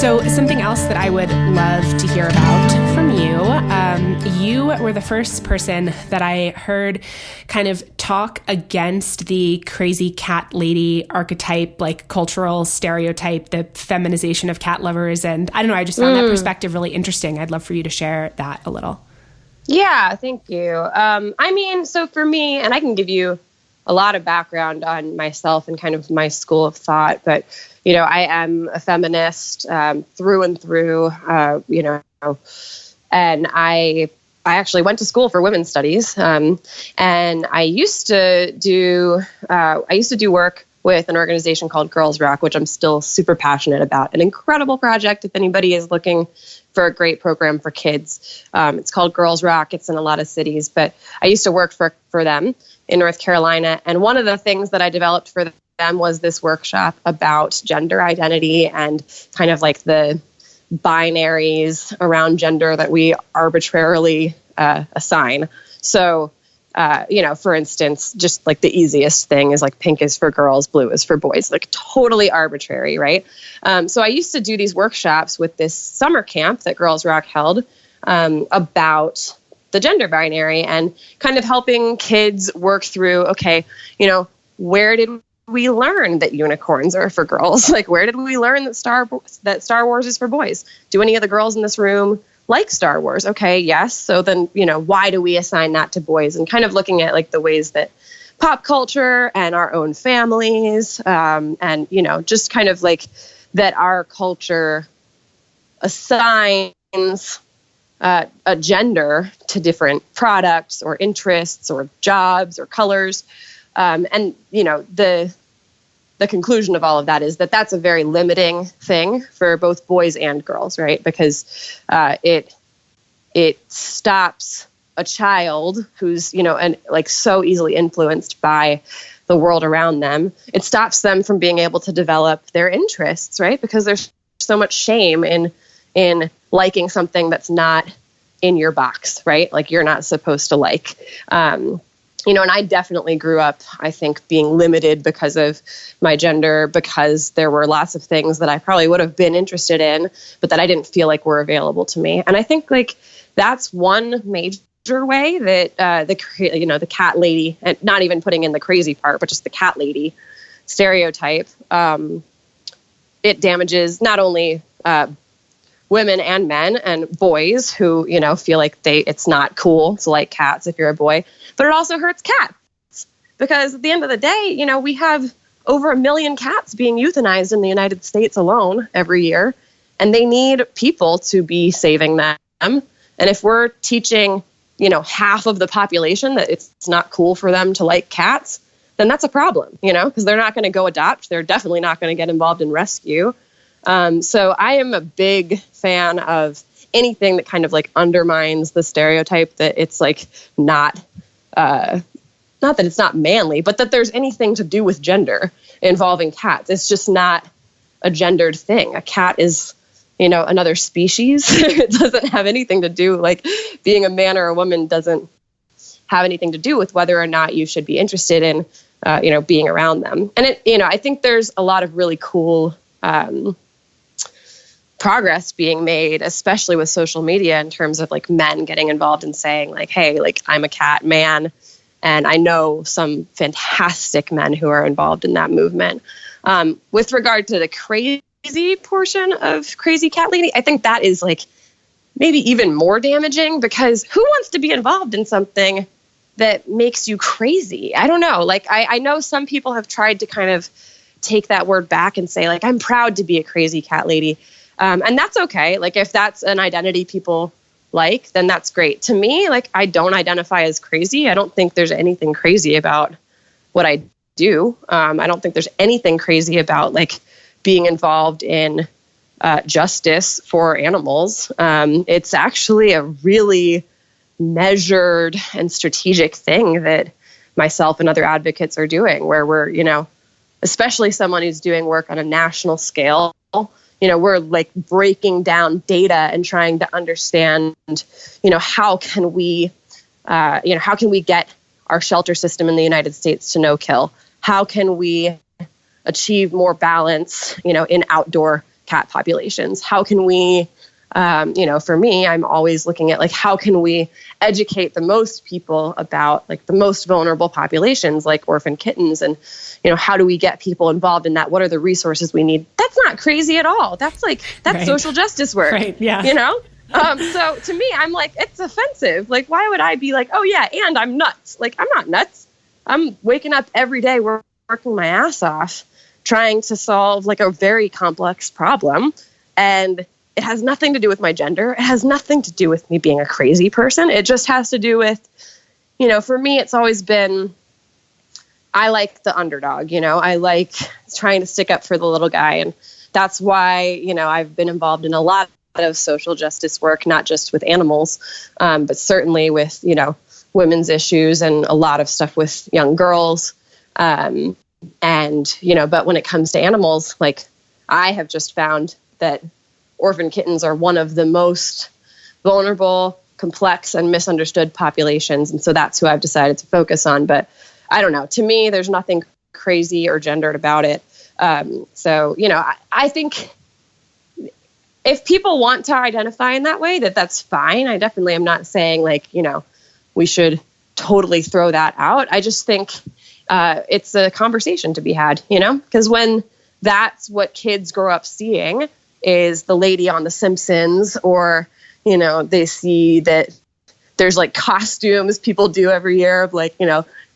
So something else that I would love to hear about from you, you were the first person that I heard kind of talk against the crazy cat lady archetype, like cultural stereotype, the feminization of cat lovers. And I don't know, I just found that perspective really interesting. I'd love for you to share that a little. Yeah, thank you. So for me, and I can give you a lot of background on myself and kind of my school of thought, but I am a feminist through and through, and I actually went to school for women's studies, and I used to do work with an organization called Girls Rock, which I'm still super passionate about. An incredible project if anybody is looking for a great program for kids. It's called Girls Rock. It's in a lot of cities, but I used to work for them in North Carolina, and one of the things that I developed for them was this workshop about gender identity and kind of like the binaries around gender that we arbitrarily assign. So, for instance, just like the easiest thing is like pink is for girls, blue is for boys, like totally arbitrary, right? So I used to do these workshops with this summer camp that Girls Rock held about the gender binary and kind of helping kids work through, okay, where did we learn that unicorns are for girls? Like, where did we learn that Star Wars is for boys? Do any of the girls in this room like Star Wars? Okay, yes. So then, why do we assign that to boys? And kind of looking at like the ways that pop culture and our own families, and, just kind of like that our culture assigns a gender to different products or interests or jobs or colors. The conclusion of all of that is that that's a very limiting thing for both boys and girls, right? Because it stops a child who's, and like so easily influenced by the world around them. It stops them from being able to develop their interests, right? Because there's so much shame in liking something that's not in your box, right? Like you're not supposed to like. And I definitely grew up, I think, being limited because of my gender, because there were lots of things that I probably would have been interested in, but that I didn't feel like were available to me. And I think like that's one major way that the cat lady, and not even putting in the crazy part, but just the cat lady stereotype, it damages not only women and men and boys who, feel like it's not cool to like cats if you're a boy, but it also hurts cats because at the end of the day, we have over 1 million cats being euthanized in the United States alone every year, and they need people to be saving them. And if we're teaching, half of the population that it's not cool for them to like cats, then that's a problem, because they're not going to go adopt. They're definitely not going to get involved in rescue. So I am a big fan of anything that kind of like undermines the stereotype that it's like not that it's not manly, but that there's anything to do with gender involving cats. It's just not a gendered thing. A cat is, another species. It doesn't have anything to do, like being a man or a woman doesn't have anything to do with whether or not you should be interested in, being around them. And I think there's a lot of really cool, progress being made, especially with social media in terms of like men getting involved and saying like, hey, like I'm a cat man. And I know some fantastic men who are involved in that movement. With regard to the crazy portion of crazy cat lady, I think that is like maybe even more damaging because who wants to be involved in something that makes you crazy? I don't know. Like I know some people have tried to kind of take that word back and say like, I'm proud to be a crazy cat lady. And that's okay. Like if that's an identity people like, then that's great. To me, like I don't identify as crazy. I don't think there's anything crazy about what I do. I don't think there's anything crazy about like being involved in justice for animals. It's actually a really measured and strategic thing that myself and other advocates are doing where we're, especially someone who's doing work on a national scale, we're like breaking down data and trying to understand, how can we get our shelter system in the United States to no kill? How can we achieve more balance, in outdoor cat populations? How can we, for me, I'm always looking at like, how can we educate the most people about like the most vulnerable populations, like orphan kittens, and, how do we get people involved in that? What are the resources we need? That's not crazy at all. That's Right. social justice work, Right. Yeah. So to me, I'm like, it's offensive. Like, why would I be like, oh yeah, and I'm nuts? Like, I'm not nuts. I'm waking up every day working my ass off trying to solve like a very complex problem. And it has nothing to do with my gender. It has nothing to do with me being a crazy person. It just has to do with, for me, it's always been, I like the underdog, I like trying to stick up for the little guy. And that's why, I've been involved in a lot of social justice work, not just with animals, but certainly with, women's issues and a lot of stuff with young girls. But when it comes to animals, like I have just found that orphan kittens are one of the most vulnerable, complex, and misunderstood populations. And so that's who I've decided to focus on. But I don't know. To me, there's nothing crazy or gendered about it. I think if people want to identify in that way, that's fine. I definitely am not saying like, we should totally throw that out. I just think it's a conversation to be had, because when that's what kids grow up seeing is the lady on The Simpsons, or, they see that there's like costumes people do every year of like,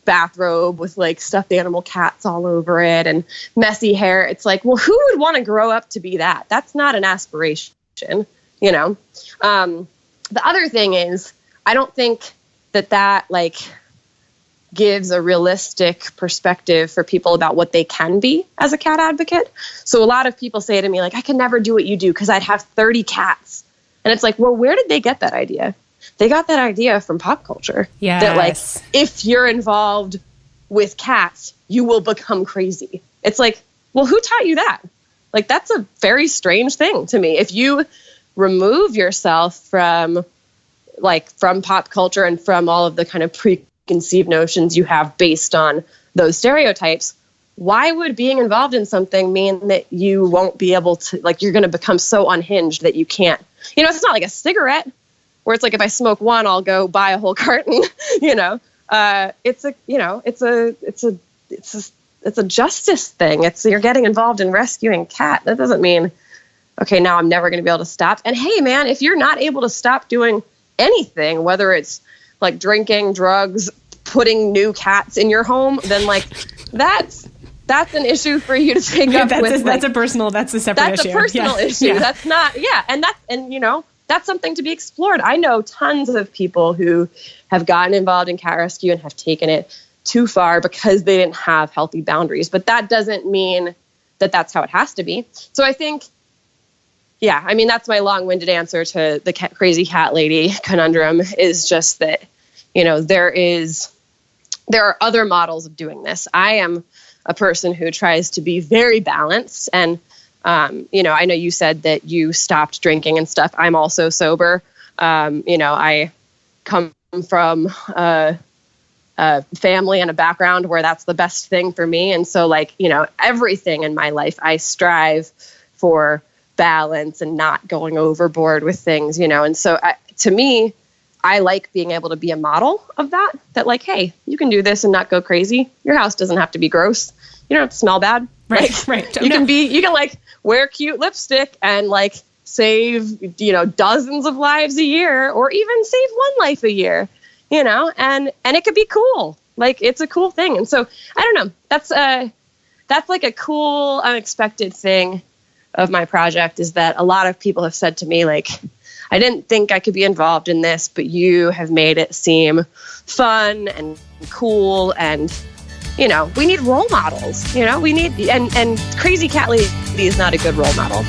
bathrobe with like stuffed animal cats all over it and messy hair. It's like, well, who would want to grow up to be that? That's not an aspiration, The other thing is, I don't think that like gives a realistic perspective for people about what they can be as a cat advocate. So a lot of people say to me, like, I can never do what you do because I'd have 30 cats. And it's like, well, where did they get that idea? They got that idea from pop culture. Yes. That like, if you're involved with cats, you will become crazy. It's like, well, who taught you that? Like, that's a very strange thing to me. If you remove yourself from pop culture and from all of the kind of preconceived notions you have based on those stereotypes, why would being involved in something mean that you won't be able to, like, you're going to become so unhinged that you can't, it's not like a cigarette where it's like, if I smoke one, I'll go buy a whole carton, it's a justice thing. You're getting involved in rescuing a cat. That doesn't mean, okay, now I'm never going to be able to stop. And hey, man, if you're not able to stop doing anything, whether it's like drinking, drugs, putting new cats in your home, then like that's an issue for you to take up with. That's a personal issue. That's a personal issue. Yeah. That's not, that's something to be explored. I know tons of people who have gotten involved in cat rescue and have taken it too far because they didn't have healthy boundaries. But that doesn't mean that that's how it has to be. So I think, that's my long-winded answer to the crazy cat lady conundrum, is just that, there are other models of doing this. I am a person who tries to be very balanced. And, I know you said that you stopped drinking and stuff. I'm also sober. I come from a family and a background where that's the best thing for me. And so everything in my life, I strive for balance and not going overboard with things, And so to me, I like being able to be a model of that like, hey, you can do this and not go crazy. Your house doesn't have to be gross. You don't have to smell bad. Right. Right. You can like wear cute lipstick and like save, dozens of lives a year, or even save one life a year, and it could be cool. Like, it's a cool thing. And so I don't know, that's like a cool, unexpected thing of my project, is that a lot of people have said to me, like, I didn't think I could be involved in this, but you have made it seem fun and cool. And, we need role models, we need, and crazy cat lady is not a good role model.